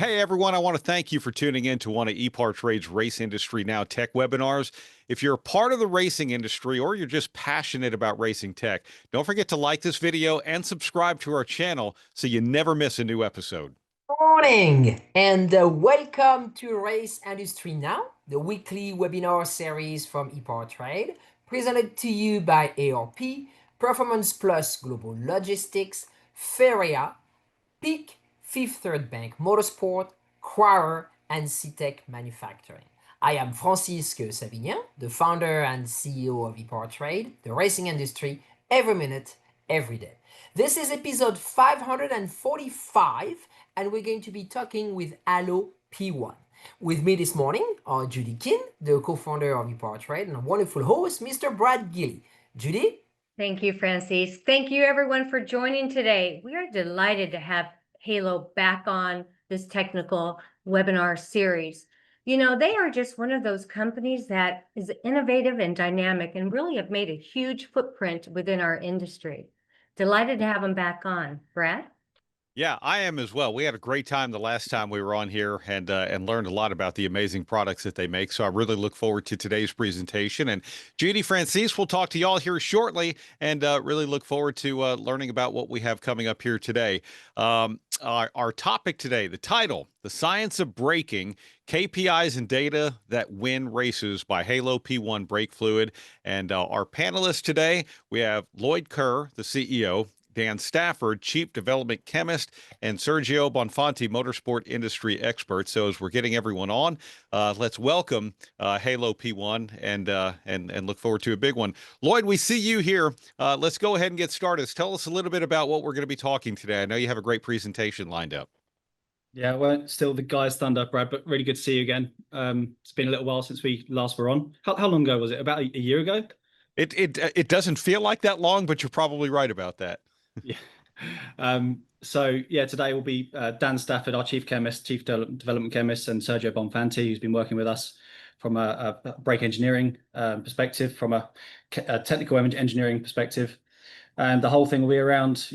Hey everyone, I want to thank you for tuning in to one of EPARTRADE's Race Industry Now Tech webinars. If you're a part of the racing industry or you're just passionate about racing tech, don't forget to like this video and subscribe to our channel so you never miss a new episode. Morning and welcome to Race Industry Now, the weekly webinar series from EPARTRADE, presented to you by ARP, Performance Plus Global Logistics, Feria, Peak, Fifth Third Bank Motorsport, Quarer, and CTEC Manufacturing. I am Francisque Savignan, the founder and CEO of EPARTRADE, the racing industry, every minute, every day. This is episode 545, and we're going to be talking with Halo P1. With me this morning are Judy Kin, the co-founder of EPARTRADE, and a wonderful host, Mr. Brad Gillie. Judy? Thank you, Francis. Thank you, everyone, for joining today. We are delighted to have Halo back on this technical webinar series. You know, they are just one of those companies that is innovative and dynamic and really have made a huge footprint within our industry. Delighted to have them back on. Brad? Yeah, I am as well. We had a great time the last time we were on here and learned a lot about the amazing products that they make. So I really look forward to today's presentation. And Judy, Francis, we'll talk to y'all here shortly and really look forward to learning about what we have coming up here today. Our topic today, the title, The Science of Braking, KPIs and Data That Win Races by Halo P1 Brake Fluid. And our panelists today, we have Lloyd Ker, the CEO, Dan Stafford, Chief Development Chemist, and Sergio Bonfanti, Motorsport Industry Expert. So as we're getting everyone on, let's welcome Halo P1 and look forward to a big one. Lloyd, we see you here. Let's go ahead and get started. Tell us a little bit about what we're going to be talking today. I know you have a great presentation lined up. Yeah, well, still the guy's thunder, Brad, but really good to see you again. It's been a little while since we last were on. How long ago was it? About a year ago? It doesn't feel like that long, but you're probably right about that. Yeah. So yeah, today will be Dan Stafford, our Chief Chemist, Chief Development Chemist, and Sergio Bonfanti, who's been working with us from a brake engineering perspective, from a technical engineering perspective. And the whole thing will be around,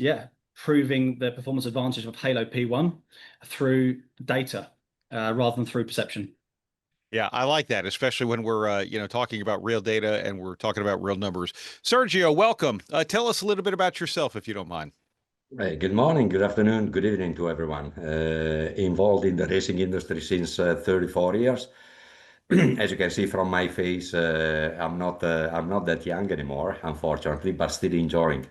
proving the performance advantage of Halo P1 through data rather than through perception. Yeah, I like that, especially when we're, talking about real data and we're talking about real numbers. Sergio, welcome. Tell us a little bit about yourself, if you don't mind. Good morning, good afternoon, good evening to everyone. Involved in the racing industry since 34 years. As you can see from my face, I'm not that young anymore, unfortunately, but still enjoying.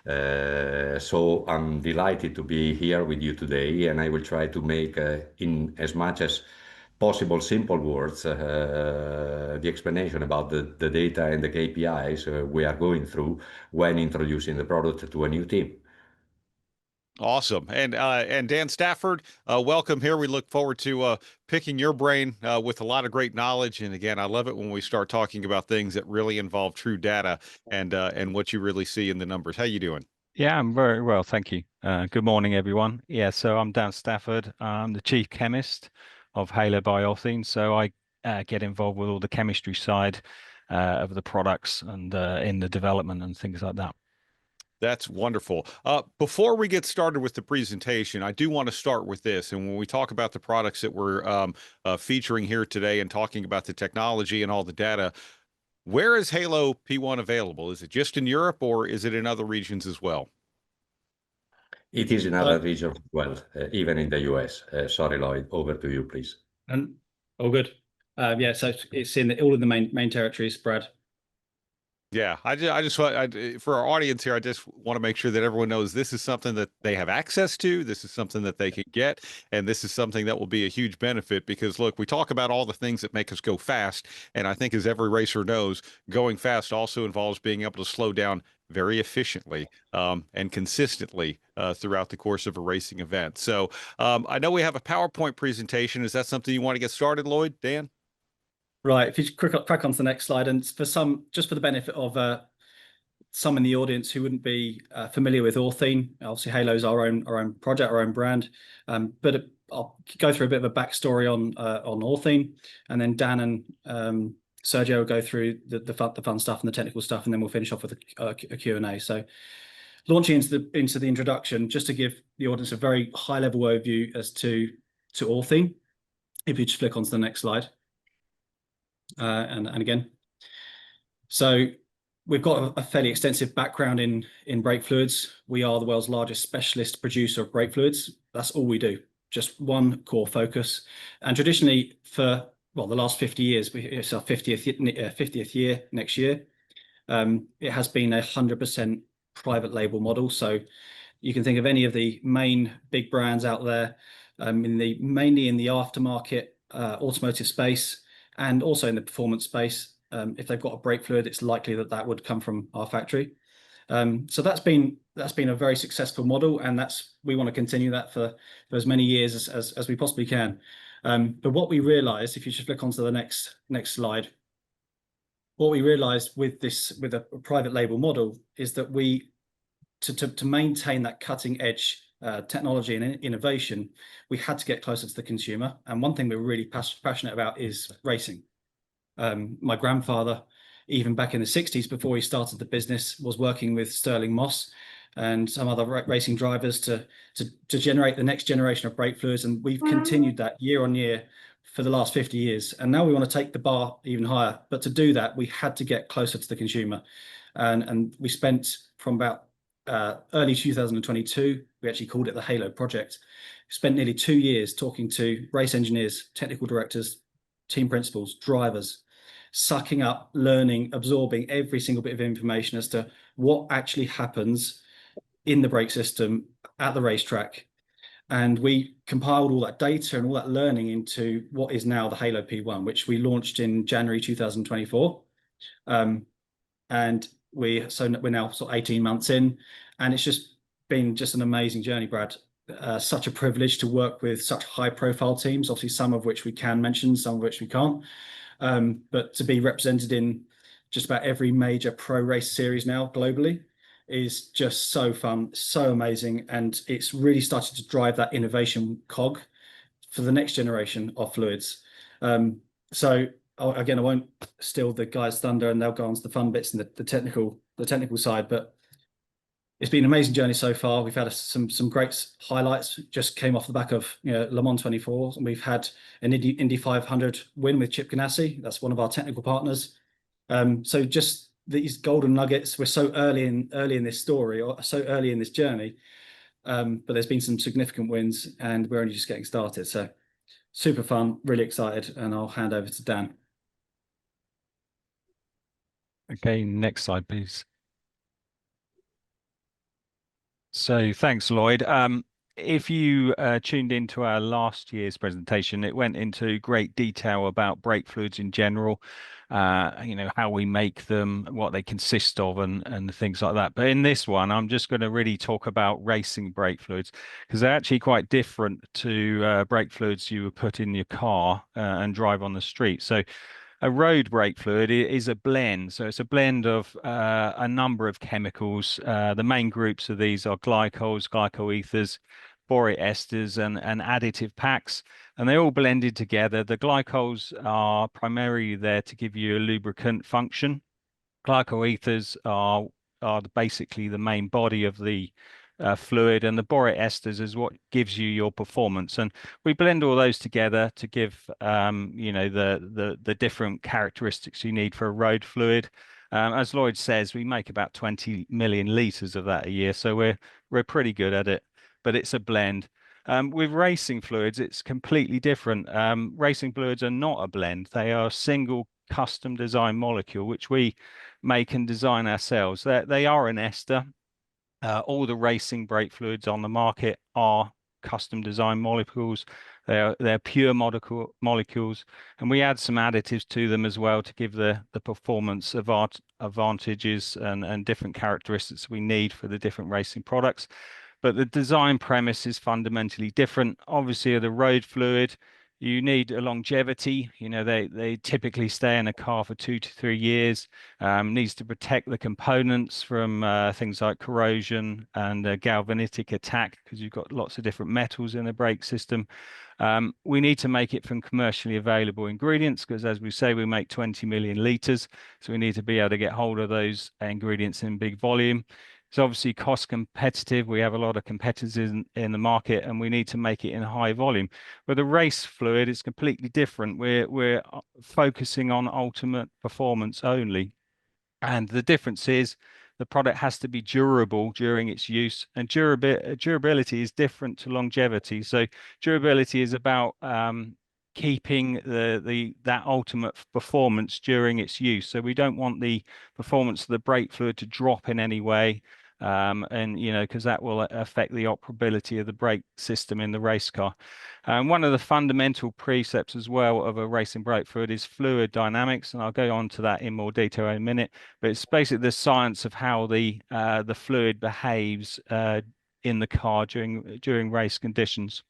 So I'm delighted to be here with you today, and I will try to make, in as much as possible simple words, the explanation about the data and the KPIs we are going through when introducing the product to a new team. Awesome. And Dan Stafford, welcome here. We look forward to picking your brain with a lot of great knowledge. And again, I love it when we start talking about things that really involve true data and what you really see in the numbers. How you doing? Yeah, I'm very well, thank you. Good morning, everyone. Yeah, so I'm Dan Stafford. I'm the Chief Chemist of Halo Biolthene. So I get involved with all the chemistry side of the products and in the development and things like that. That's wonderful. Before we get started with the presentation, I do want to start with this. And when we talk about the products that we're featuring here today and talking about the technology and all the data, where is Halo P1 available? Is it just in Europe or is it in other regions as well? It is in other regions as well, even in the US. Sorry, Lloyd, over to you, please. And all good. So it's in all of the main territories, Brad. Yeah, for our audience here, I just want to make sure that everyone knows this is something that they have access to. This is something that they can get. And this is something that will be a huge benefit because, look, we talk about all the things that make us go fast. And I think as every racer knows, going fast also involves being able to slow down very efficiently and consistently throughout the course of a racing event. So I know we have a PowerPoint presentation. Is that something you want to get started, Lloyd, Dan? Right, if you crack on to the next slide, and for just for the benefit of some in the audience who wouldn't be familiar with Orthene, obviously Halo's our own project, our own brand, but I'll go through a bit of a backstory on Orthene, and then Dan and Sergio will go through the fun stuff and the technical stuff, and then we'll finish off with a Q&A. So launching into the introduction, just to give the audience a very high level overview as to to Orthene. If you just flick onto the next slide. And again. So we've got a fairly extensive background in brake fluids. We are the world's largest specialist producer of brake fluids. That's all we do, just one core focus. And traditionally for, well, the last 50 years, it's our 50th year next year. It has been 100% private label model. So you can think of any of the main big brands out there, mainly in the aftermarket automotive space, and also in the performance space. If they've got a brake fluid, it's likely that that would come from our factory. So that's been a very successful model, and we want to continue that for as many years as we possibly can. But what we realized, if you just flick onto the next slide, what we realized with a private label model is that to maintain that cutting edge technology and innovation, we had to get closer to the consumer. And one thing we're really passionate about is racing. My grandfather, even back in the 60s, before he started the business, was working with Sterling Moss and some other racing drivers to generate the next generation of brake fluids. And we've continued that year on year for the last 50 years. And now we want to take the bar even higher. But to do that, we had to get closer to the consumer. And we spent from about early 2022, we actually called it the Halo Project. We spent nearly 2 years talking to race engineers, technical directors, team principals, drivers, sucking up, learning, absorbing every single bit of information as to what actually happens in the brake system at the racetrack. And we compiled all that data and all that learning into what is now the Halo P1, which we launched in January 2024. And we're now sort of 18 months in, and it's just been an amazing journey, Brad. Such a privilege to work with such high profile teams, obviously some of which we can mention, some of which we can't. But to be represented in just about every major pro race series now globally is just so fun, so amazing. And it's really started to drive that innovation cog for the next generation of fluids. So again, I won't steal the guys' thunder, and they'll go on to the fun bits and the technical side, but it's been an amazing journey so far. We've had some great highlights. Just came off the back of Le Mans 24, and we've had an Indy 500 win with Chip Ganassi. That's one of our technical partners. So just these golden nuggets. We're so early in this story, or so early in this journey, but there's been some significant wins, and we're only just getting started. So super fun, really excited, and I'll hand over to Dan. Okay, next slide, please. So thanks, Lloyd. If you tuned into our last year's presentation, it went into great detail about brake fluids in general, how we make them, what they consist of, and things like that. But in this one, I'm just going to really talk about racing brake fluids, because they're actually quite different to brake fluids you would put in your car and drive on the street. So a road brake fluid is a blend. So it's a blend of a number of chemicals. The main groups of these are glycols, glycoethers, borate esters, and additive packs. And they're all blended together. The glycols are primarily there to give you a lubricant function. Glycoethers are basically the main body of the fluid, and the borate esters is what gives you your performance. And we blend all those together to give the different characteristics you need for a road fluid. As Lloyd says, we make about 20 million liters of that a year, so we're pretty good at it. But it's a blend. With racing fluids, it's completely different. Racing fluids are not a blend; they are a single custom design molecule, which we make and design ourselves. They are an ester. All the racing brake fluids on the market are custom design molecules. They're pure molecules, and we add some additives to them as well to give the performance advantages and different characteristics we need for the different racing products. But the design premise is fundamentally different. Obviously, the road fluid, you need a longevity. They typically stay in a car for 2 to 3 years. Needs to protect the components from things like corrosion and galvanitic attack, because you've got lots of different metals in the brake system. We need to make it from commercially available ingredients, because as we say, we make 20 million liters. So we need to be able to get hold of those ingredients in big volume. It's obviously cost competitive. We have a lot of competitors in the market, and we need to make it in high volume. With a race fluid, it's completely different. We're focusing on ultimate performance only. And the difference is the product has to be durable during its use, and durability is different to longevity. So durability is about keeping that ultimate performance during its use. So we don't want the performance of the brake fluid to drop in any way. And because that will affect the operability of the brake system in the race car. One of the fundamental precepts as well of a racing brake fluid is fluid dynamics, and I'll go on to that in more detail in a minute. But it's basically the science of how the fluid behaves in the car during race conditions.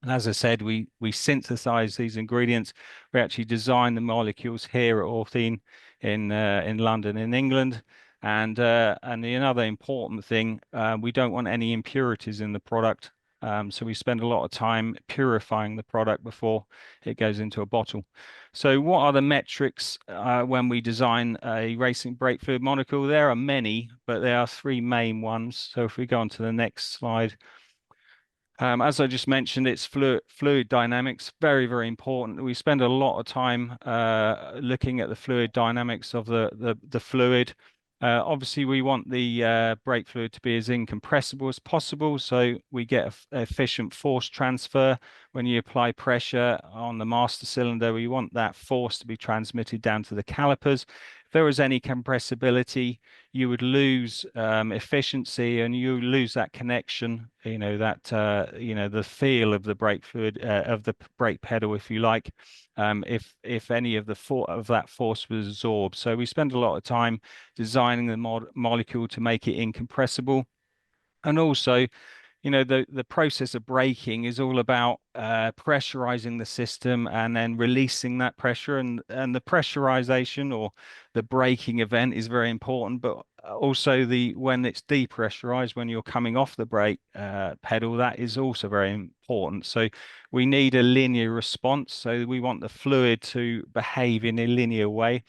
And as I said, we synthesize these ingredients. We actually design the molecules here at Orthene in London, in England. And another important thing, we don't want any impurities in the product. So we spend a lot of time purifying the product before it goes into a bottle. So what are the metrics when we design a racing brake fluid molecule? There are many, but there are three main ones. So if we go on to the next slide. As I just mentioned, it's fluid dynamics, very, very important. We spend a lot of time looking at the fluid dynamics of the fluid. Obviously, we want the brake fluid to be as incompressible as possible, so we get efficient force transfer. When you apply pressure on the master cylinder, we want that force to be transmitted down to the calipers. If there was any compressibility, you would lose efficiency, and you lose that connection, the feel of the brake fluid, of the brake pedal, if you like, if any of that force was absorbed. So we spend a lot of time designing the molecule to make it incompressible. And also, the process of braking is all about pressurizing the system and then releasing that pressure, and the pressurization or the braking event is very important, but also when it's depressurized, when you're coming off the brake pedal, that is also very important. So we need a linear response. So we want the fluid to behave in a linear way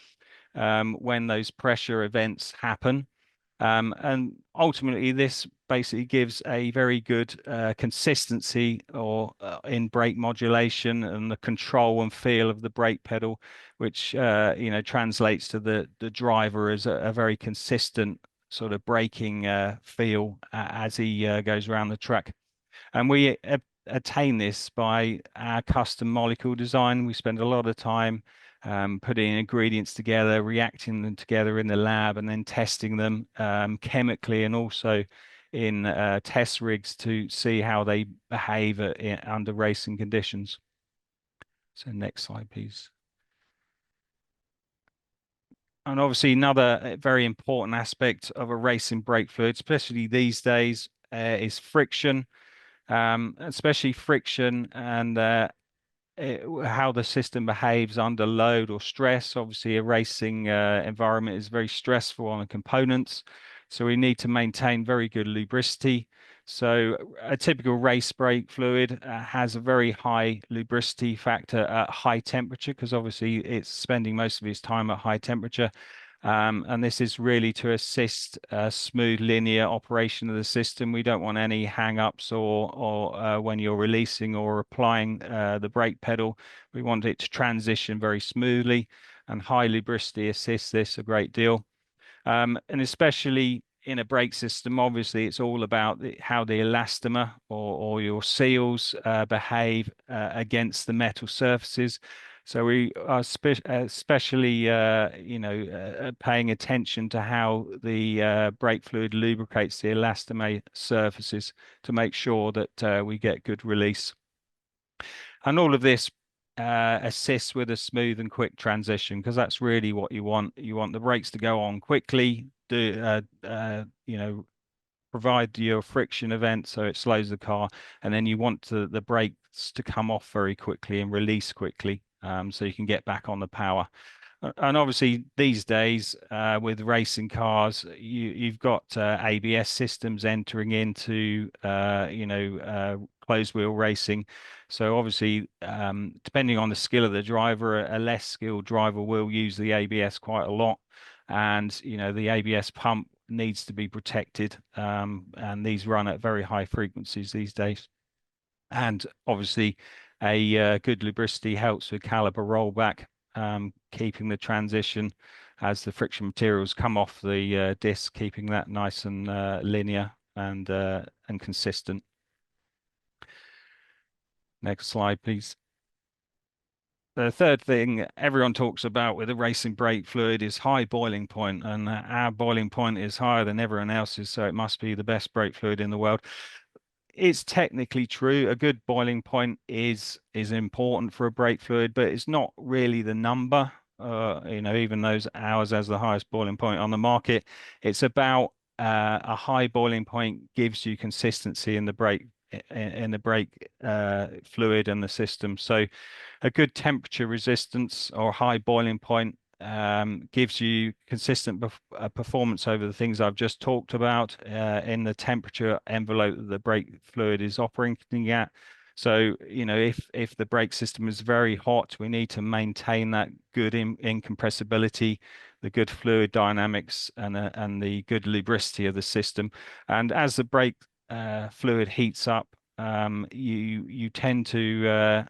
when those pressure events happen. And ultimately, this basically gives a very good consistency in brake modulation and the control and feel of the brake pedal, which translates to the driver as a very consistent sort of braking feel as he goes around the track. And we attain this by our custom molecule design. We spend a lot of time putting ingredients together, reacting them together in the lab, and then testing them chemically and also in test rigs to see how they behave under racing conditions. So next slide, please. And obviously another very important aspect of a racing brake fluid, especially these days, is friction, especially friction and how the system behaves under load or stress. Obviously, a racing environment is very stressful on the components, so we need to maintain very good lubricity. So a typical race brake fluid has a very high lubricity factor at high temperature, because obviously it's spending most of its time at high temperature. And this is really to assist smooth linear operation of the system. We don't want any hang-ups or when you're releasing or applying the brake pedal. We want it to transition very smoothly, and high lubricity assists this a great deal. And especially in a brake system, obviously, it's all about how the elastomer or your seals behave against the metal surfaces. So we are especially, paying attention to how the brake fluid lubricates the elastomer surfaces to make sure that we get good release. And all of this assists with a smooth and quick transition, because that's really what you want. You want the brakes to go on quickly, provide your friction event so it slows the car, and then you want the brakes to come off very quickly and release quickly, so you can get back on the power. And obviously these days with racing cars, you've got ABS systems entering into closed wheel racing. So obviously, depending on the skill of the driver, a less skilled driver will use the ABS quite a lot. And the ABS pump needs to be protected, and these run at very high frequencies these days. And obviously, a good lubricity helps with caliper rollback, keeping the transition as the friction materials come off the disc, keeping that nice and linear and consistent. Next slide, please. The third thing everyone talks about with the racing brake fluid is high boiling point, and our boiling point is higher than everyone else's, so it must be the best brake fluid in the world. It's technically true. A good boiling point is important for a brake fluid, but it's not really the number. Even those ours as the highest boiling point on the market, it's about a high boiling point gives you consistency in the brake fluid and the system. So a good temperature resistance or high boiling point gives you consistent performance over the things I've just talked about in the temperature envelope that the brake fluid is operating at. So, if the brake system is very hot, we need to maintain that good incompressibility, the good fluid dynamics, and the good lubricity of the system. And as the brake fluid heats up, you tend to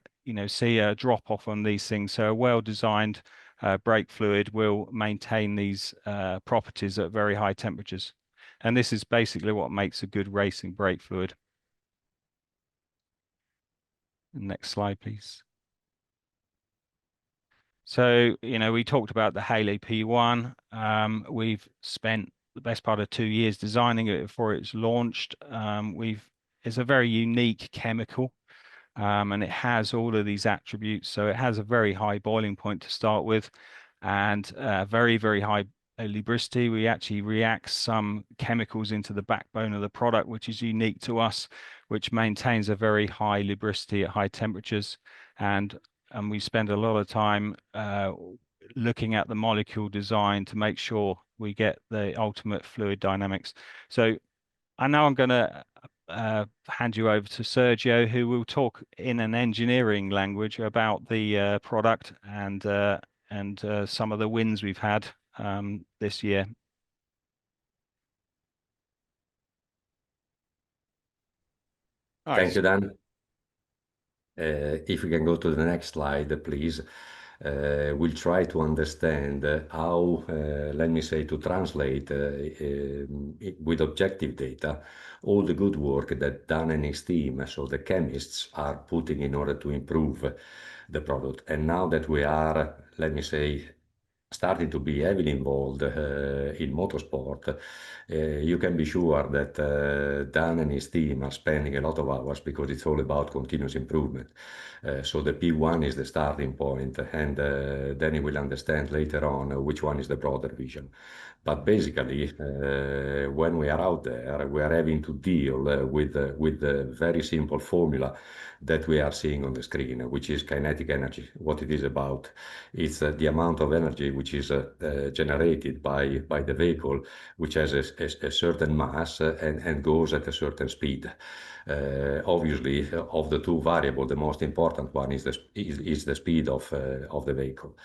see a drop off on these things. So a well-designed brake fluid will maintain these properties at very high temperatures. And this is basically what makes a good racing brake fluid. Next slide, please. So, we talked about the Halo P1. We've spent the best part of 2 years designing it before it's launched. It's a very unique chemical. And it has all of these attributes. So it has a very high boiling point to start with, and very, very high lubricity. We actually react some chemicals into the backbone of the product, which is unique to us, which maintains a very high lubricity at high temperatures. And we spend a lot of time looking at the molecule design to make sure we get the ultimate fluid dynamics. So I know I'm going to hand you over to Sergio, who will talk in an engineering language about the product and some of the wins we've had this year. Thank you, Dan. If we can go to the next slide, please. We'll try to understand how, let me say, to translate with objective data all the good work that Dan and his team, so the chemists, are putting in order to improve the product. And now that we are, let me say, starting to be heavily involved in motorsport, you can be sure that Dan and his team are spending a lot of hours because it's all about continuous improvement. So the P1 is the starting point, and then you will understand later on which one is the broader vision. But basically, when we are out there, we are having to deal with the very simple formula that we are seeing on the screen, which is kinetic energy. What it is about, it's the amount of energy which is generated by the vehicle, which has a certain mass and goes at a certain speed. Obviously, of the two variables, the most important one is the speed of the vehicle.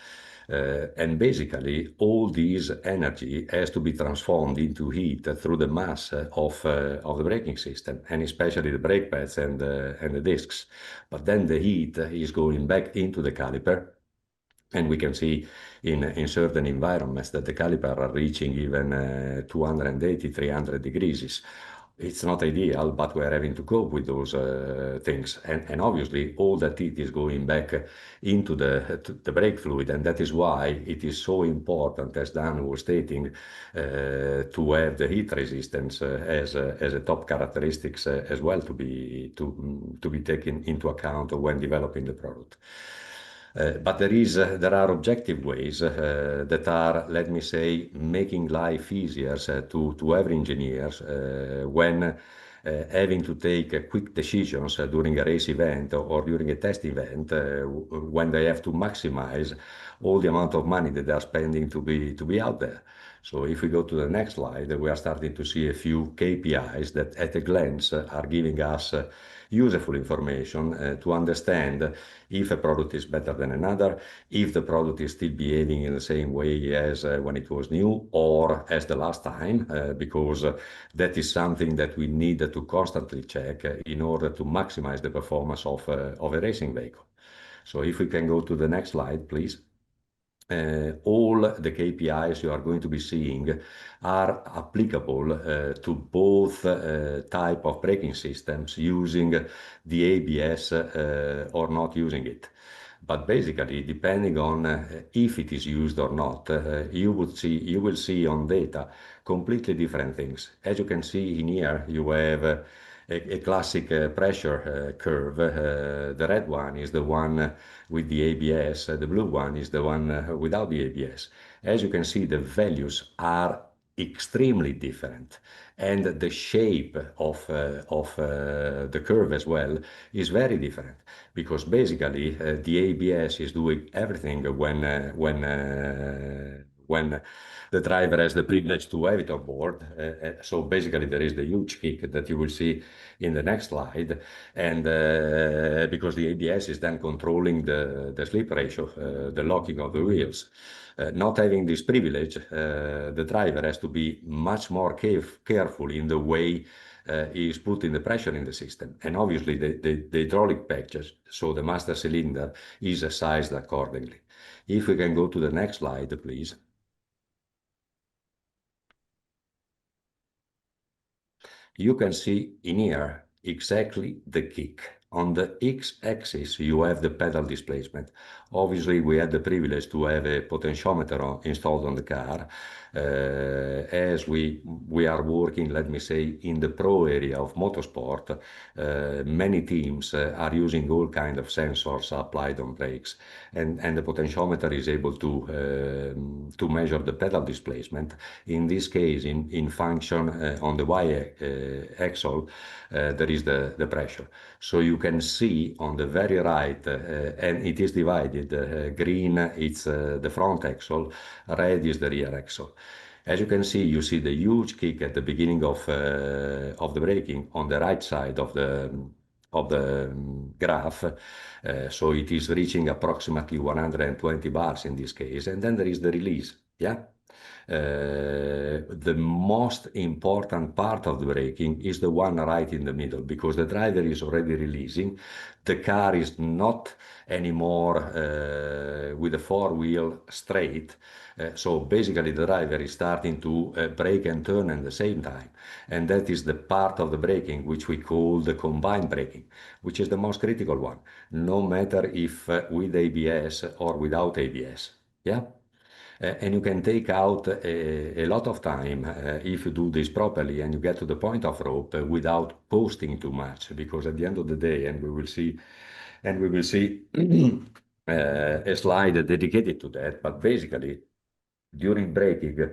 And basically, all this energy has to be transformed into heat through the mass of the braking system, and especially the brake pads and the discs. But then the heat is going back into the caliper, and we can see in certain environments that the caliper are reaching even 280, 300 degrees. It's not ideal, but we're having to cope with those things. And obviously, all that heat is going back into the brake fluid. And that is why it is so important, as Dan was stating, to have the heat resistance as a top characteristics as well to be taken into account when developing the product. But there are objective ways that are, let me say, making life easier to every engineers when having to take quick decisions during a race event or during a test event, when they have to maximize all the amount of money that they are spending to be out there. So if we go to the next slide, we are starting to see a few KPIs that at a glance are giving us useful information to understand if a product is better than another, if the product is still behaving in the same way as when it was new or as the last time, because that is something that we need to constantly check in order to maximize the performance of a racing vehicle. So if we can go to the next slide, please. All the KPIs you are going to be seeing are applicable to both type of braking systems using the ABS or not using it. But basically, depending on if it is used or not, you will see on data completely different things. As you can see in here, you have a classic pressure curve. The red one is the one with the ABS, the blue one is the one without the ABS. As you can see, the values are extremely different, and the shape of the curve as well is very different, because basically the ABS is doing everything when the driver has the privilege to have it on board. So basically there is the huge kick that you will see in the next slide, and because the ABS is then controlling the slip ratio, the locking of the wheels. Not having this privilege, the driver has to be much more careful in the way he is putting the pressure in the system. And obviously the hydraulic package, so the master cylinder, is sized accordingly. If we can go to the next slide, please. You can see in here exactly the kick. On the x-axis, you have the pedal displacement. Obviously, we had the privilege to have a potentiometer installed on the car. As we are working, let me say, in the pro area of motorsport, many teams are using all kinds of sensors applied on brakes, and the potentiometer is able to measure the pedal displacement. In this case, in function on the y-axis, there is the pressure. So you can see on the very right, and it is divided, green it's the front axle, red is the rear axle. As you can see, you see the huge kick at the beginning of the braking on the right side of the graph. So it is reaching approximately 120 bars in this case, and then there is the release. Yeah. The most important part of the braking is the one right in the middle, because the driver is already releasing. The car is not anymore with a four-wheel straight. So basically the driver is starting to brake and turn at the same time. And that is the part of the braking which we call the combined braking, which is the most critical one, no matter if with ABS or without ABS. Yeah. And you can take out a lot of time if you do this properly and you get to the point of rope without posting too much, because at the end of the day, and we will see a slide dedicated to that, but basically during braking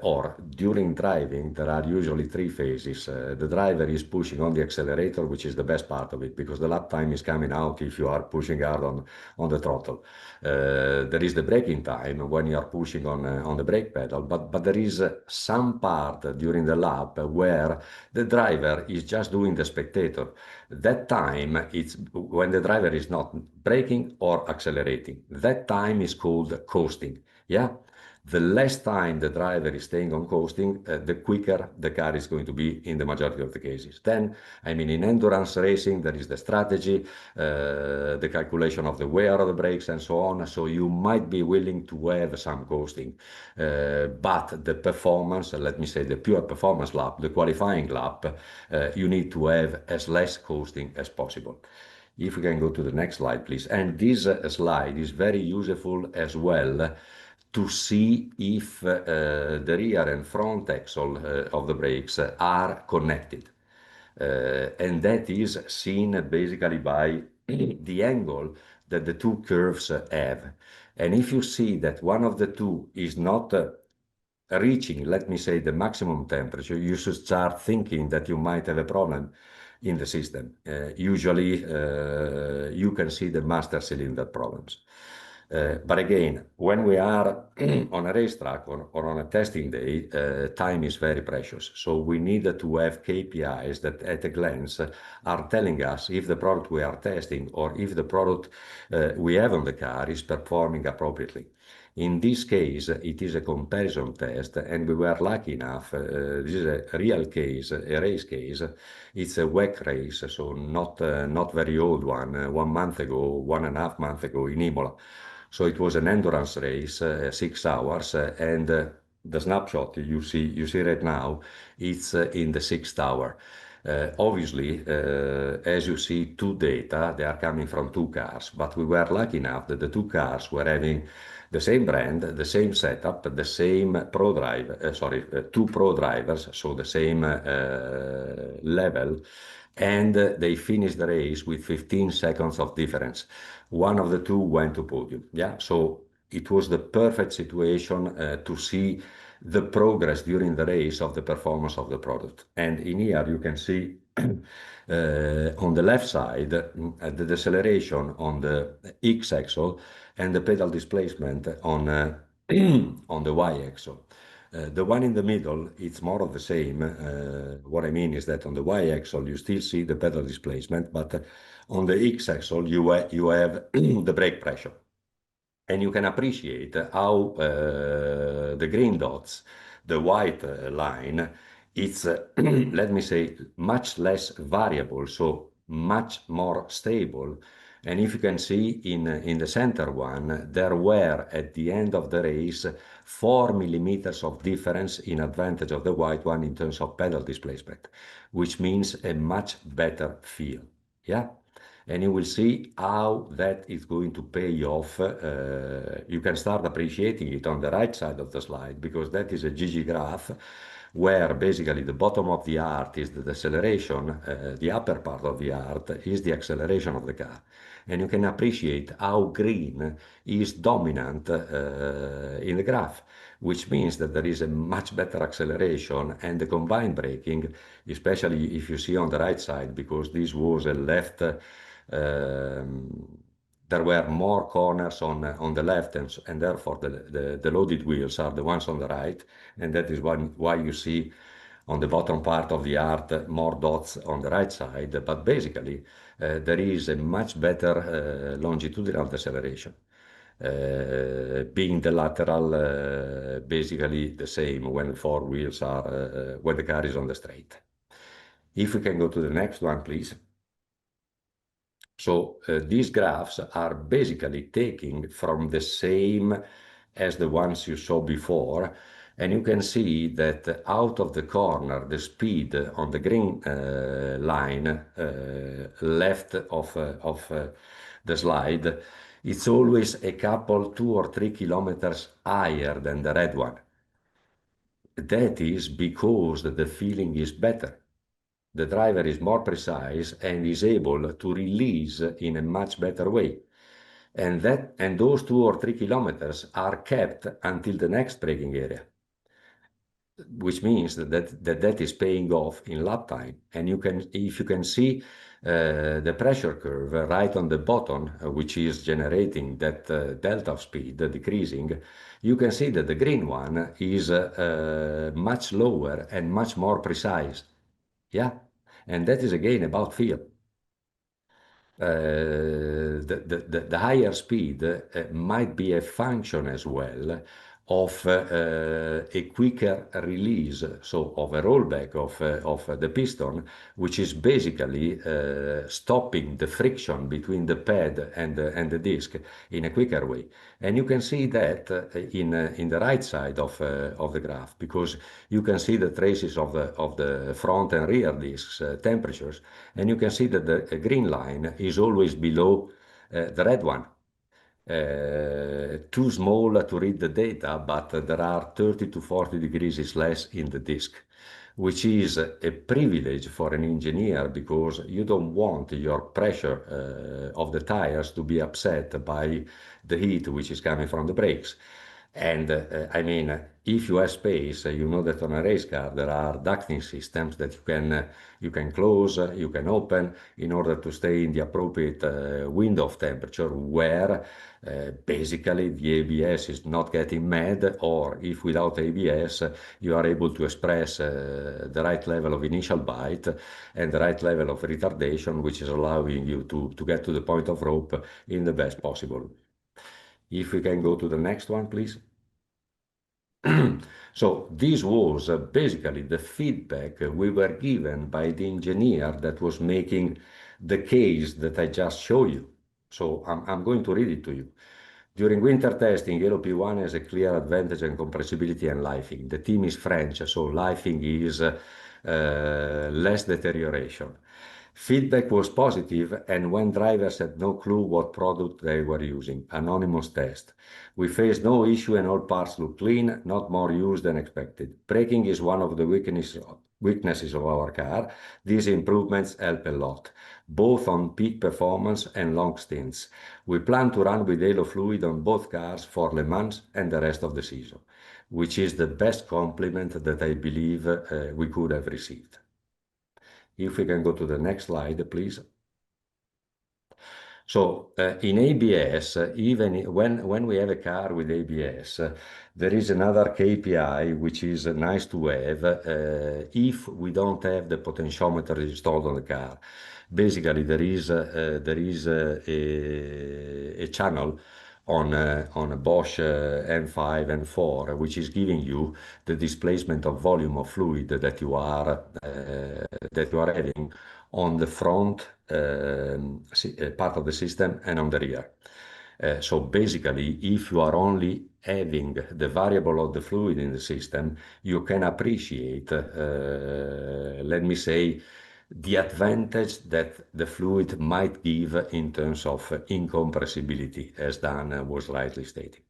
or during driving, there are usually three phases. The driver is pushing on the accelerator, which is the best part of it, because the lap time is coming out if you are pushing hard on the throttle. There is the braking time when you are pushing on the brake pedal, but there is some part during the lap where the driver is just doing the spectator. That time, it's when the driver is not braking or accelerating. That time is called coasting. Yeah. The less time the driver is staying on coasting, the quicker the car is going to be in the majority of the cases. Then, I mean, in endurance racing, there is the strategy, the calculation of the wear of the brakes and so on. So you might be willing to have some coasting, but the performance, let me say the pure performance lap, the qualifying lap, you need to have as less coasting as possible. If we can go to the next slide, please. And this slide is very useful as well to see if the rear and front axle of the brakes are connected. And that is seen basically by the angle that the two curves have. And if you see that one of the two is not reaching, let me say, the maximum temperature, you should start thinking that you might have a problem in the system. Usually, you can see the master cylinder problems. But again, when we are on a racetrack or on a testing day, time is very precious. So we need to have KPIs that at a glance are telling us if the product we are testing or if the product we have on the car is performing appropriately. In this case, it is a comparison test, and we were lucky enough. This is a real case, a race case. It's a WEC race, so not very old one. 1 month ago, 1.5 months ago in Imola. So it was an endurance race, 6 hours, and the snapshot you see right now, it's in the 6th hour. Obviously, as you see, 2 data, they are coming from 2 cars, but we were lucky enough that the 2 cars were having the same brand, the same setup, the same pro driver, 2 pro drivers, so the same level, and they finished the race with 15 seconds of difference. One of the 2 went to podium. Yeah, so it was the perfect situation to see the progress during the race of the performance of the product. And in here you can see on the left side the deceleration on the X-axle and the pedal displacement on on the Y-axle. The one in the middle, it's more of the same. What I mean is that on the Y-axle, you still see the pedal displacement, but on the X-axle, you have the brake pressure. And you can appreciate how the green dots, the white line, it's, let me say, much less variable, so much more stable. And if you can see in the center one, there were at the end of the race 4 millimeters of difference in advantage of the white one in terms of pedal displacement, which means a much better feel. Yeah. And you will see how that is going to pay off. You can start appreciating it on the right side of the slide, because that is a GG graph where basically the bottom of the art is the deceleration, the upper part of the art is the acceleration of the car. And you can appreciate how green is dominant in the graph, which means that there is a much better acceleration, and the combined braking, especially if you see on the right side, because this was a left, there were more corners on the left, and therefore the loaded wheels are the ones on the right, and that is why you see on the bottom part of the art more dots on the right side. But basically, there is a much better longitudinal deceleration, being the lateral basically the same when 4 wheels are when the car is on the straight. If we can go to the next one, please. So these graphs are basically taking from the same as the ones you saw before, and you can see that out of the corner, the speed on the green line left of the slide, it's always a couple, 2 or 3 kilometers higher than the red one. That is because the feeling is better. The driver is more precise and is able to release in a much better way. And those 2 or 3 kilometers are kept until the next braking area, which means that is paying off in lap time. And if you can see the pressure curve right on the bottom, which is generating that delta of speed decreasing, you can see that the green one is much lower and much more precise. Yeah, and that is again about feel. The higher speed might be a function as well of a quicker release, so of a rollback of the piston, which is basically stopping the friction between the pad and the disc in a quicker way. And you can see that in the right side of the graph, because you can see the traces of the front and rear discs temperatures, and you can see that the green line is always below the red one. Too small to read the data, but there are 30 to 40 degrees less in the disc, which is a privilege for an engineer, because you don't want your pressure of the tires to be upset by the heat which is coming from the brakes. And I mean, if you have space, you know that on a race car there are ducting systems that you can close, you can open in order to stay in the appropriate window of temperature where basically the ABS is not getting mad, or if without ABS you are able to express the right level of initial bite and the right level of retardation, which is allowing you to get to the point of rope in the best possible way. If we can go to the next one, please. So this was basically the feedback we were given by the engineer that was making the case that I just showed you. So I'm going to read it to you. During winter testing, LOP1 has a clear advantage in compressibility and lifing. The team is French, so lifing is less deterioration. Feedback was positive, and when drivers had no clue what product they were using, anonymous test. We faced no issue and all parts look clean, not more used than expected. Braking is one of the weaknesses of our car. These improvements help a lot, both on peak performance and long stints. We plan to run with halo fluid on both cars for Le Mans and the rest of the season, which is the best compliment that I believe we could have received. If we can go to the next slide, please. So in ABS, even when we have a car with ABS, there is another KPI which is nice to have if we don't have the potentiometer installed on the car. Basically, there is a channel on a Bosch M5 and 4, which is giving you the displacement of volume of fluid that you are having on the front part of the system and on the rear. So basically, if you are only having the variable of the fluid in the system, you can appreciate, let me say, the advantage that the fluid might give in terms of incompressibility, as Dan was rightly stating.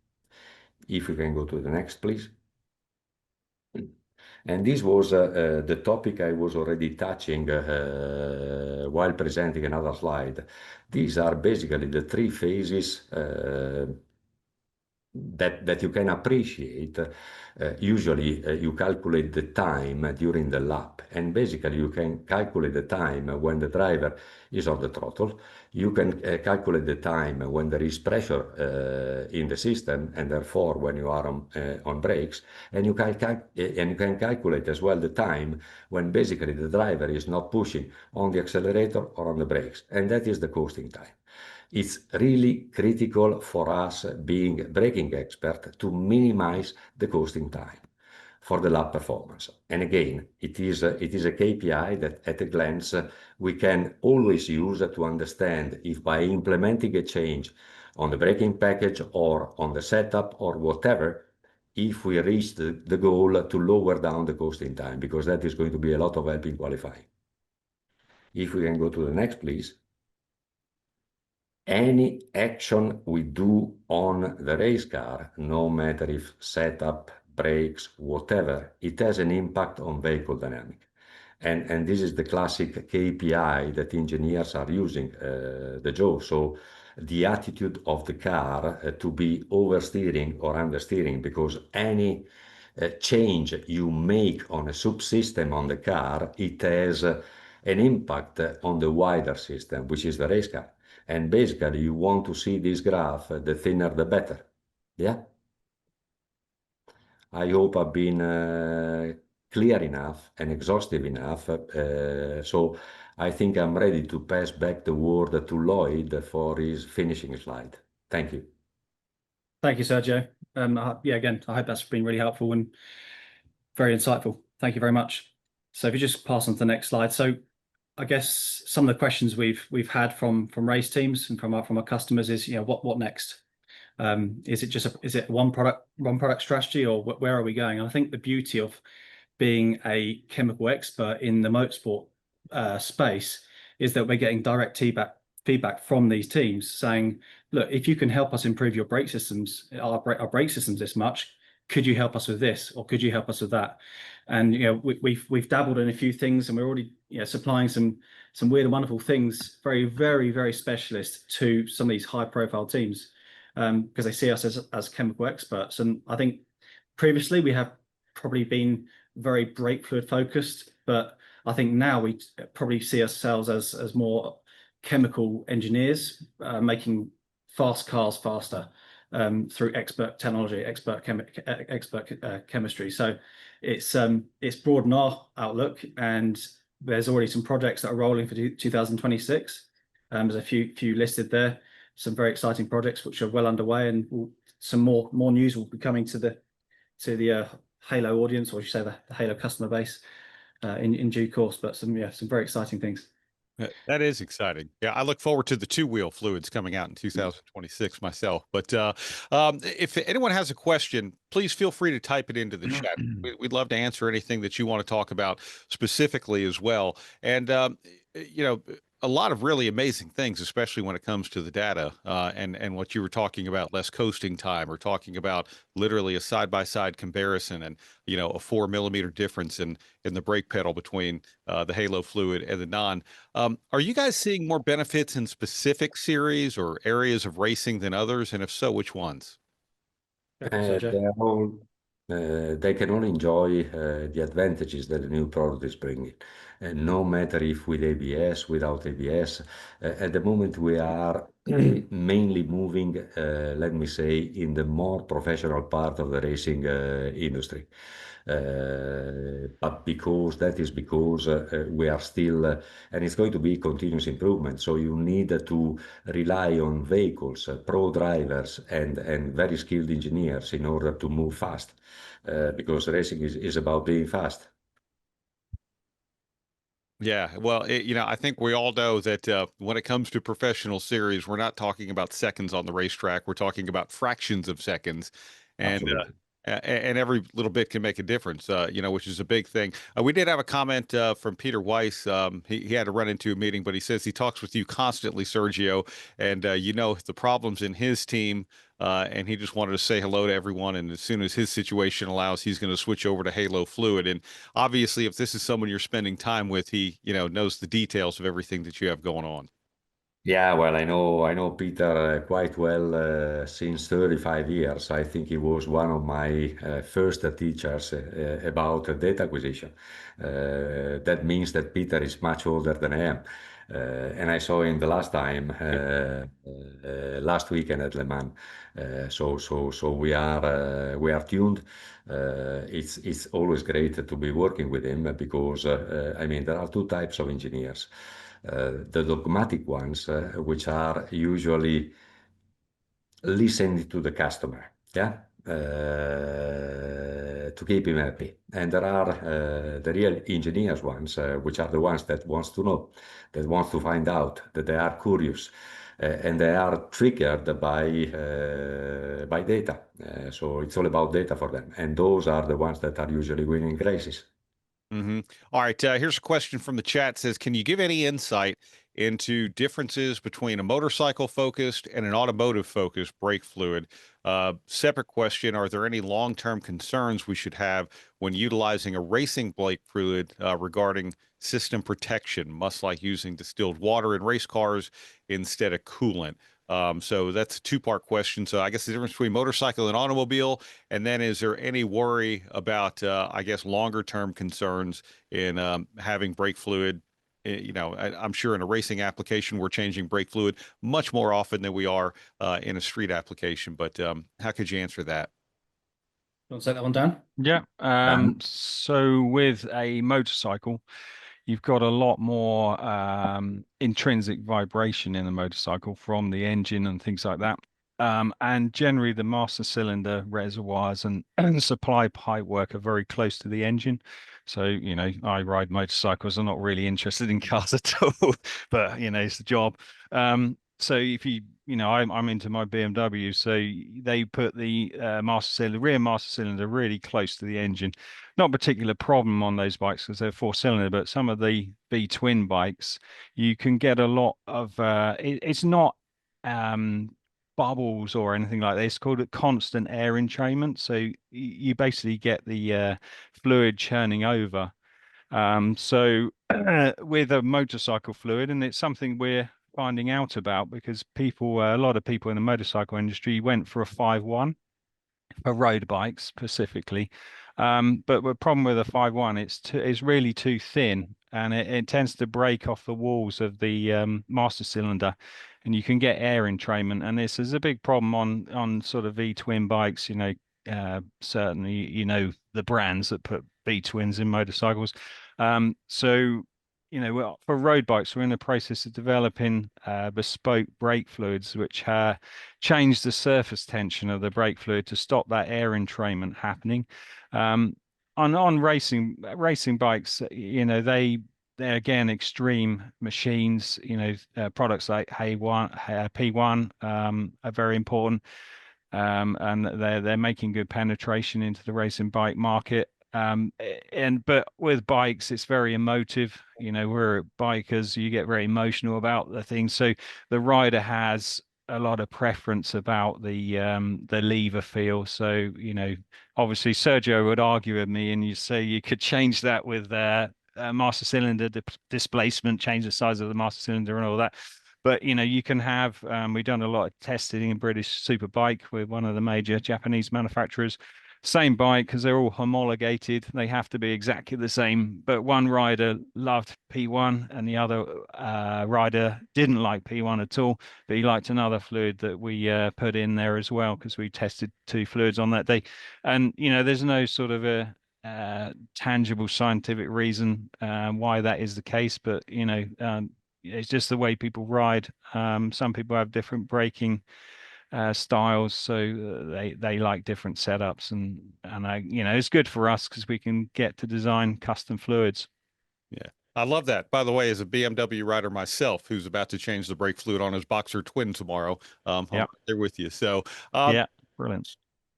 If we can go to the next, please. And this was the topic I was already touching while presenting another slide. These are basically the three phases that you can appreciate. Usually you calculate the time during the lap, and basically you can calculate the time when the driver is on the throttle. You can calculate the time when there is pressure in the system, and therefore when you are on brakes, and you can calculate as well the time when basically the driver is not pushing on the accelerator or on the brakes, and that is the coasting time. It's really critical for us, being braking expert, to minimize the coasting time for the lap performance. And again, it is a KPI that at a glance we can always use to understand if by implementing a change on the braking package or on the setup or whatever, if we reach the goal to lower down the coasting time, because that is going to be a lot of help in qualifying. If we can go to the next, please. Any action we do on the race car, no matter if setup, brakes, whatever, it has an impact on vehicle dynamic. And this is the classic KPI that engineers are using, the Joe. So the attitude of the car to be oversteering or understeering, because any change you make on a subsystem on the car, it has an impact on the wider system, which is the race car. And basically, you want to see this graph, the thinner the better. Yeah? I hope I've been clear enough and exhaustive enough. So I think I'm ready to pass back the word to Lloyd for his finishing slide. Thank you. Thank you, Sergio. Yeah, again, I hope that's been really helpful and very insightful. Thank you very much. So if you just pass on to the next slide. So I guess some of the questions we've had from race teams and from our customers is, what next? Is it one product strategy, or where are we going? And I think the beauty of being a chemical expert in the motorsport space is that we're getting direct feedback from these teams saying, look, if you can help us improve your brake systems, our brake systems this much, could you help us with this, or could you help us with that? And we've dabbled in a few things, and we're already supplying some weird and wonderful things, very, very, very specialist, to some of these high profile teams, because they see us as chemical experts. And I think Previously, we have probably been very brake fluid focused, but I think now we probably see ourselves as more chemical engineers, making fast cars faster through expert technology, expert chemistry. So it's broadened our outlook, and there's already some projects that are rolling for 2026. There's a few listed there, some very exciting projects which are well underway, and some more news will be coming to the Halo audience, or you say the Halo customer base, in due course. But some very exciting things. That is exciting. Yeah, I look forward to the two-wheel fluids coming out in 2026 myself. But if anyone has a question, please feel free to type it into the chat. We'd love to answer anything that you want to talk about specifically as well. And you know, a lot of really amazing things, especially when it comes to the data and what you were talking about, less coasting time, or talking about literally a side-by-side comparison, and a 4 millimeter difference in the brake pedal between the Halo fluid and the non. Are you guys seeing more benefits in specific series or areas of racing than others? And if so, which ones? They can all enjoy the advantages that the new product is bringing. No matter if with ABS, without ABS. At the moment, we are mainly moving, let me say, in the more professional part of the racing industry. But because we are still, and it's going to be continuous improvement. So you need to rely on vehicles, pro drivers, and very skilled engineers in order to move fast, because racing is about being fast. Yeah, well, I think we all know that when it comes to professional series, we're not talking about seconds on the racetrack. We're talking about fractions of seconds, and Absolutely. and every little bit can make a difference, which is a big thing. We did have a comment from Peter Weiss. He had to run into a meeting, but he says he talks with you constantly, Sergio, and the problems in his team. And he just wanted to say hello to everyone. And as soon as his situation allows, he's going to switch over to Halo Fluid. And obviously, if this is someone you're spending time with, he, knows the details of everything that you have going on. Yeah, well, I know Peter quite well since 35 years. I think he was one of my first teachers about data acquisition. That means that Peter is much older than I am. And I saw him the last time, last weekend at Le Mans. So we are tuned. It's always great to be working with him, because there are two types of engineers. The dogmatic ones, which are usually listening to the customer, to keep him happy. And there are the real engineers ones, which are the ones that wants to know, that wants to find out, that they are curious, and they are triggered by data. So it's all about data for them, and those are the ones that are usually winning races. Mm-hmm. All right. Here's a question from the chat. It says, can you give any insight into differences between a motorcycle focused and an automotive focused brake fluid? Separate question, are there any long-term concerns we should have when utilizing a racing brake fluid regarding system protection, much like using distilled water in race cars instead of coolant? So that's a two-part question. So I guess the difference between motorcycle and automobile, and then is there any worry about, longer term concerns in having brake fluid? I'm sure in a racing application, we're changing brake fluid much more often than we are in a street application. But how could you answer that? You want to take that one down? Yeah. So with a motorcycle, you've got a lot more intrinsic vibration in the motorcycle from the engine and things like that. And generally, the master cylinder reservoirs and supply pipe work are very close to the engine. So, I ride motorcycles. I'm not really interested in cars at all, but, it's the job. So if I'm into my BMW, so they put the rear master cylinder really close to the engine. Not a particular problem on those bikes because they're 4-cylinder, but some of the B twin bikes, you can get a lot of, it's not bubbles or anything like that. It's called a constant air entrainment. So you basically get the fluid churning over. So with a motorcycle fluid, and it's something we're finding out about because a lot of people in the motorcycle industry went for a 5-1. for road bikes specifically. But the problem with the 5.1, it's really too thin, and it tends to break off the walls of the master cylinder, and you can get air entrainment. And this is a big problem on sort of V-twin bikes. Certainly the brands that put V-twins in motorcycles. So well, for road bikes, we're in the process of developing bespoke brake fluids, which change the surface tension of the brake fluid to stop that air entrainment happening. On racing bikes, they're again extreme machines. Products like P1 are very important, and they're making good penetration into the racing bike market. But with bikes, it's very emotive. We're bikers, you get very emotional about the thing. So the rider has a lot of preference about the lever feel. So, obviously Sergio would argue with me, and you say you could change that with master cylinder displacement, change the size of the master cylinder and all that. But you can have we've done a lot of testing in British Superbike with one of the major Japanese manufacturers. Same bike, because they're all homologated. They have to be exactly the same. But one rider loved P1 and the other rider didn't like P1 at all. But he liked another fluid that we put in there as well, because we tested two fluids on that day. And, there's no sort of a tangible scientific reason why that is the case. But, it's just the way people ride. Some people have different braking styles, so they like different setups, and it's good for us because we can get to design custom fluids. Yeah, I love that. By the way, as a BMW rider myself, who's about to change the brake fluid on his Boxer Twin tomorrow, I'm right there with you. So, yeah, brilliant.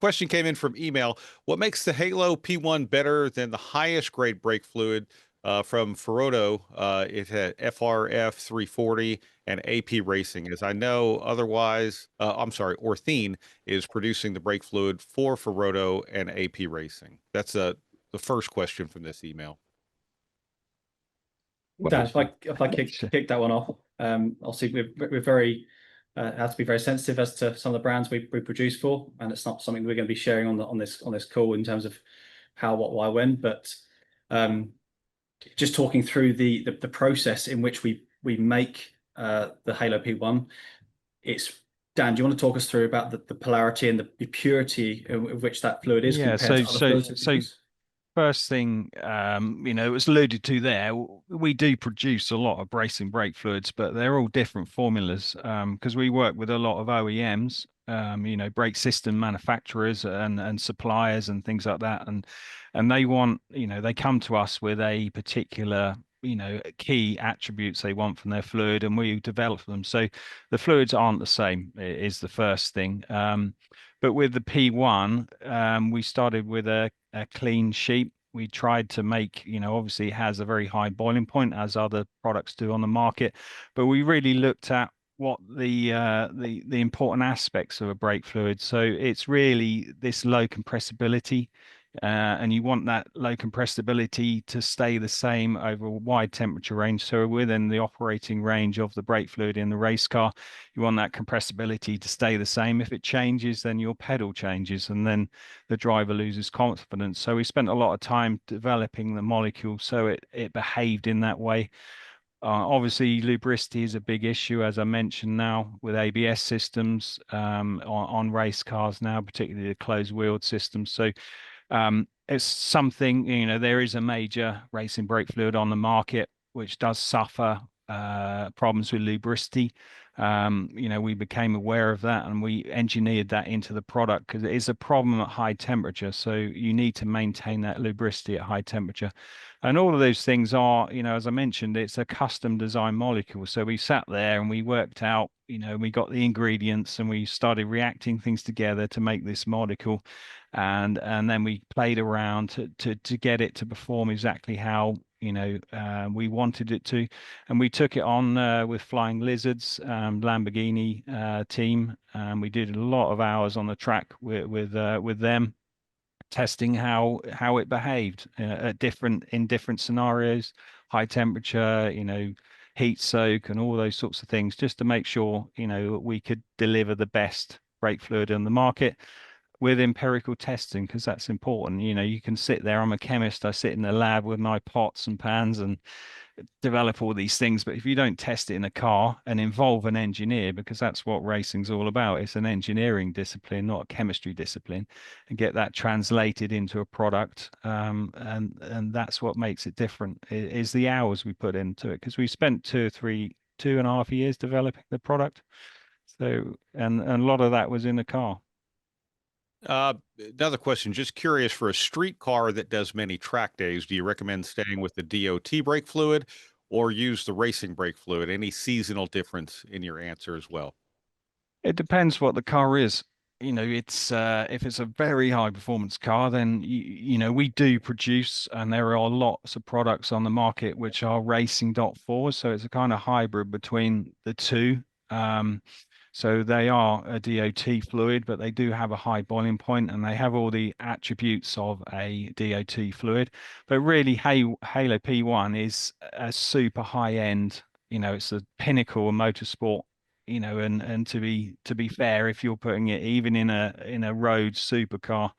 Question came in from email. What makes the Halo P1 better than the highest grade brake fluid from Ferodo? It had FRF 340 and AP Racing. As I know, otherwise, Orthene is producing the brake fluid for Ferodo and AP Racing. That's the first question from this email. Dan, if I kick that one off, obviously we're very have to be very sensitive as to some of the brands we produce for, and it's not something we're going to be sharing on this call in terms of how, what, why, when. But just talking through the process in which we make the Halo P1, Dan, do you want to talk us through about the polarity and the purity of which that fluid is compared to other fluids? First thing, it was alluded to there. We do produce a lot of bracing brake fluids, but they're all different formulas because we work with a lot of OEMs, brake system manufacturers and suppliers and things like that, and they want, they come to us with a particular key attributes they want from their fluid, and we develop them. So the fluids aren't the same is the first thing. But with the P1, we started with a clean sheet. We tried to make, obviously it has a very high boiling point as other products do on the market, but we really looked at what the important aspects of a brake fluid. So it's really this low compressibility, and you want that low compressibility to stay the same over a wide temperature range. So within the operating range of the brake fluid in the race car, you want that compressibility to stay the same. If it changes, then your pedal changes, and then the driver loses confidence. So we spent a lot of time developing the molecule so it behaved in that way. Obviously, lubricity is a big issue, as I mentioned now, with ABS systems on race cars now, particularly the closed-wheeled systems. So it's something, there is a major racing brake fluid on the market which does suffer problems with lubricity. We became aware of that, and we engineered that into the product because it is a problem at high temperature. So you need to maintain that lubricity at high temperature. And all of those things are, as I mentioned, it's a custom design molecule. So we sat there and we worked out, we got the ingredients and we started reacting things together to make this molecule. And then we played around to get it to perform exactly how we wanted it to, and we took it on with Flying Lizards, Lamborghini team. We did a lot of hours on the track with them, testing how it behaved in different scenarios, high temperature, heat soak, and all those sorts of things, just to make sure we could deliver the best brake fluid on the market. with empirical testing, because that's important. You know, you can sit there, I'm a chemist, I sit in the lab with my pots and pans and develop all these things, but if you don't test it in a car and involve an engineer, because that's what racing's all about, it's an engineering discipline, not a chemistry discipline, and get that translated into a product, and that's what makes it different, is the hours we put into it, because we spent 2.5 years developing the product. So and a lot of that was in the car. Another question, just curious, for a street car that does many track days, do you recommend staying with the DOT brake fluid or use the racing brake fluid? Any seasonal difference in your answer as well? It depends what the car is. You know, it's if it's a very high performance car, then you know, we do produce, and there are lots of products on the market which are racing.4, so it's a kind of hybrid between the two. So they are a DOT fluid, but they do have a high boiling point, and they have all the attributes of a DOT fluid. But really, Halo P1 is a super high end. You know, it's the pinnacle of motorsport. You know, and to be fair, if you're putting it even in a road supercar,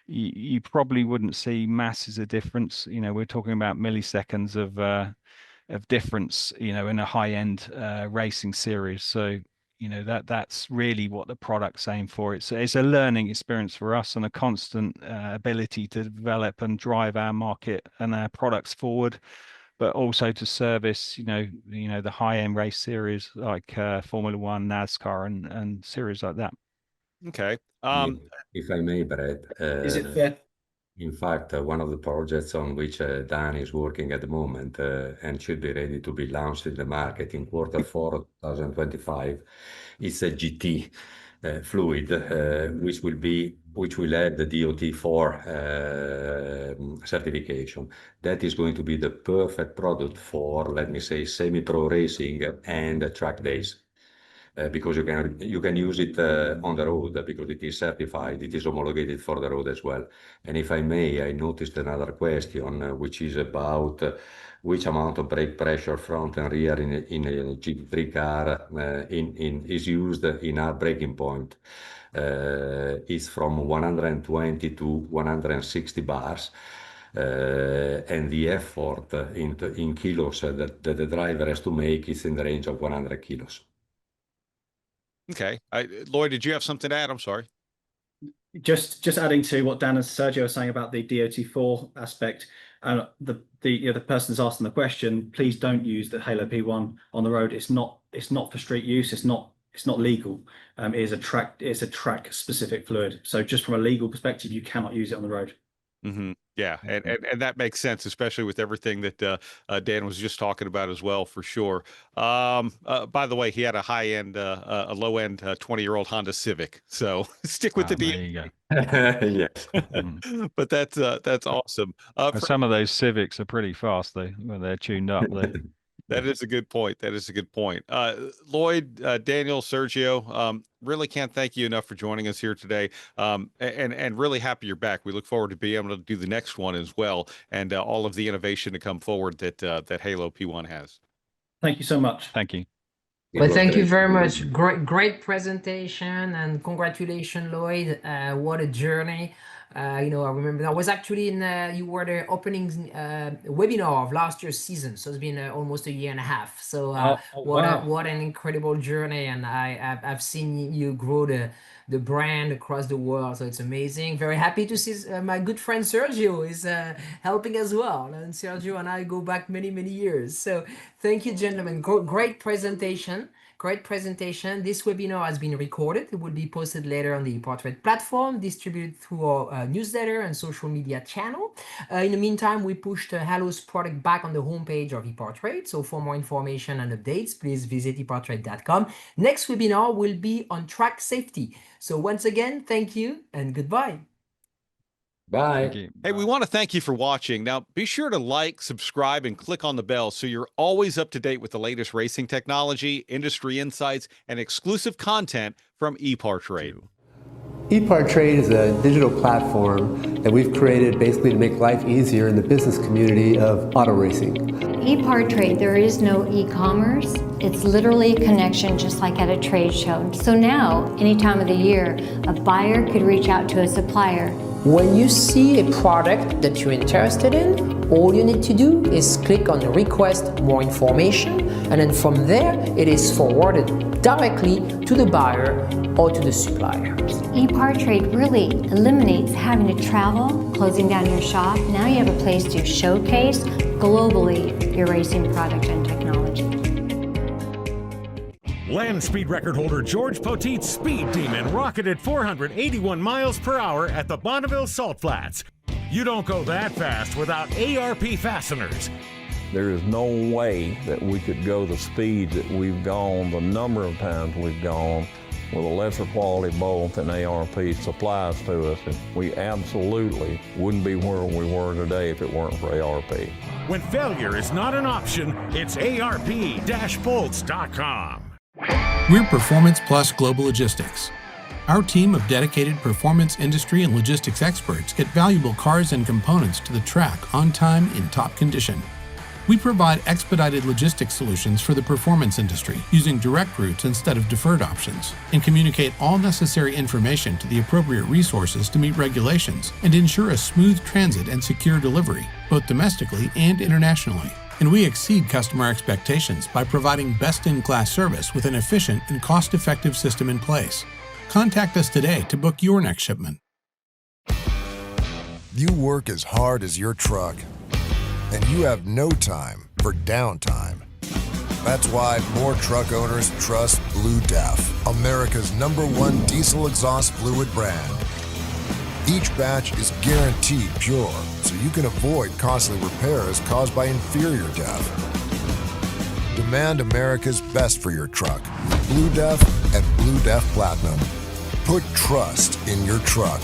you probably wouldn't see masses of difference. You know, we're talking about milliseconds of difference, you know, in a high-end racing series. So, you know, that's really what the product's aim for. It's a learning experience for us, and a constant ability to develop and drive our market and our products forward, but also to service, you know, the high-end race series like Formula One, NASCAR, and series like that. Okay. If I may, Brett, Is it fair? in fact, one of the projects on which Dan is working at the moment and should be ready to be launched in the market in Q4 2025 is a GT fluid, which will add the DOT4 certification. That is going to be the perfect product for, let me say, semi-pro racing and track days. Because you can use it on the road, because it is certified, it is homologated for the road as well. And if I may, I noticed another question, which is about which amount of brake pressure front and rear in a GT3 car is used in our braking point. Is from 120 to 160 bars. And the effort in kilos that the driver has to make is in the range of 100 kilos. Okay. Lloyd, did you have something to add? I'm sorry. Just adding to what Dan and Sergio are saying about the DOT4 aspect, the person's asking the question, please don't use the Halo P1 on the road. It's not for street use. It's not legal. It's a track specific fluid. So just from a legal perspective, you cannot use it on the road. Mm-hmm. Yeah, and that makes sense, especially with everything that Dan was just talking about as well, for sure. By the way, he had a high-end, a low-end 20-year-old Honda Civic, so stick with the There D. you go. Yes. But that's awesome. Some of those Civics are pretty fast, though, when they're tuned up. That is a good point. That is a good point. Lloyd, Daniel, Sergio, really can't thank you enough for joining us here today. And really happy you're back. We look forward to being able to do the next one as well, and all of the innovation to come forward that Halo P1 has. Thank you so much. Thank you. Well, thank you very much. Great presentation, and congratulations, Lloyd. What a journey. I remember I was actually you were the opening webinar of last year's season, so it's been almost a year and a half. So wow. what an incredible journey, and I've seen you grow the brand across the world, so it's amazing. Very happy to see my good friend Sergio is helping as well, and Sergio and I go back many years. So thank you, gentlemen. Great presentation. Great presentation. This webinar has been recorded. It will be posted later on the EPARTRADE platform, distributed through our newsletter and social media channel. In the meantime, we pushed Halo's product back on the homepage of EPARTRADE. So for more information and updates, please visit epartrade.com. Next webinar will be on track safety. So once again, thank you and goodbye. Bye. Thank you. Hey, we want to thank you for watching. Now, be sure to like, subscribe, and click on the bell so you're always up to date with the latest racing technology, industry insights, and exclusive content from EPARTRADE. EPARTRADE is a digital platform that we've created basically to make life easier in the business community of auto racing. EPARTRADE, there is no e-commerce. It's literally a connection just like at a trade show. So now, any time of the year, a buyer could reach out to a supplier. When you see a product that you're interested in, all you need to do is click on request more information, and then from there it is forwarded directly to the buyer or to the supplier. EPARTRADE really eliminates having to travel, closing down your shop. Now you have a place to showcase globally your racing product and technology. Land speed record holder George Poteet's Speed Demon rocketed 481 miles per hour at the Bonneville Salt Flats. You don't go that fast without ARP fasteners. There is no way that we could go the speed that we've gone, the number of times we've gone, with a lesser quality bolt than ARP supplies to us. And we absolutely wouldn't be where we were today if it weren't for ARP. When failure is not an option, it's ARP-bolts.com. We're Performance Plus Global Logistics. Our team of dedicated performance industry and logistics experts get valuable cars and components to the track on time in top condition. We provide expedited logistics solutions for the performance industry using direct routes instead of deferred options, and communicate all necessary information to the appropriate resources to meet regulations and ensure a smooth transit and secure delivery, both domestically and internationally. And we exceed customer expectations by providing best-in-class service with an efficient and cost-effective system in place. Contact us today to book your next shipment. You work as hard as your truck, and you have no time for downtime. That's why more truck owners trust Blue Def, America's #1 diesel exhaust fluid brand. Each batch is guaranteed pure, so you can avoid costly repairs caused by inferior DEF. Demand America's best for your truck. Blue Def and Blue Def Platinum. Put trust in your truck.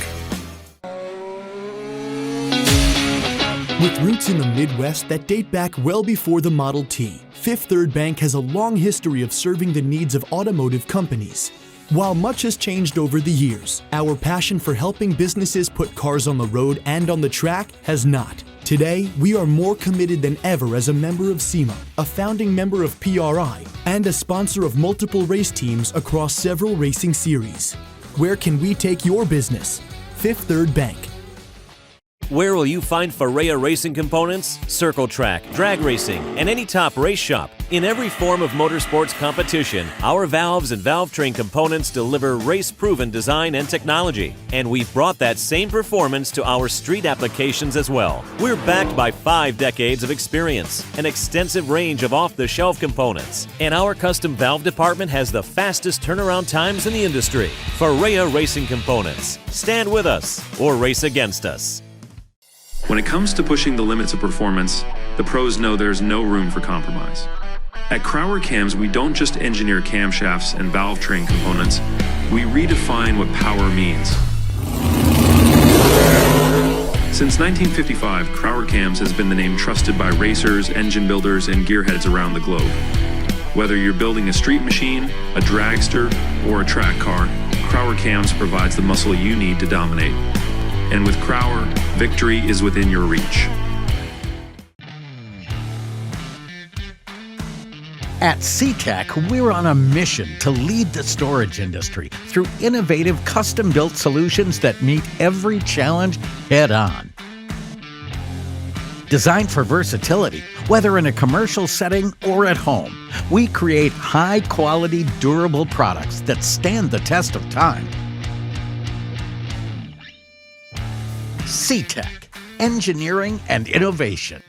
With roots in the Midwest that date back well before the Model T, Fifth Third Bank has a long history of serving the needs of automotive companies. While much has changed over the years, our passion for helping businesses put cars on the road and on the track has not. Today, we are more committed than ever as a member of SEMA, a founding member of PRI, and a sponsor of multiple race teams across several racing series. Where can we take your business? Fifth Third Bank. Where will you find Ferrea racing components, circle track, drag racing, and any top race shop? In every form of motorsports competition, our valves and valve train components deliver race-proven design and technology. And we've brought that same performance to our street applications as well. We're backed by 5 decades of experience, an extensive range of off-the-shelf components, and our custom valve department has the fastest turnaround times in the industry. Ferrea Racing Components. Stand with us or race against us. When it comes to pushing the limits of performance, the pros know there's no room for compromise. At Crowder Cams, we don't just engineer camshafts and valve train components, we redefine what power means. Since 1955, Crowder Cams has been the name trusted by racers, engine builders, and gearheads around the globe. Whether you're building a street machine, a dragster, or a track car, Crowder Cams provides the muscle you need to dominate. And with Crowder, victory is within your reach. At SeaTech, we're on a mission to lead the storage industry through innovative custom-built solutions that meet every challenge head-on. Designed for versatility, whether in a commercial setting or at home, we create high-quality, durable products that stand the test of time. SeaTech, engineering and innovation.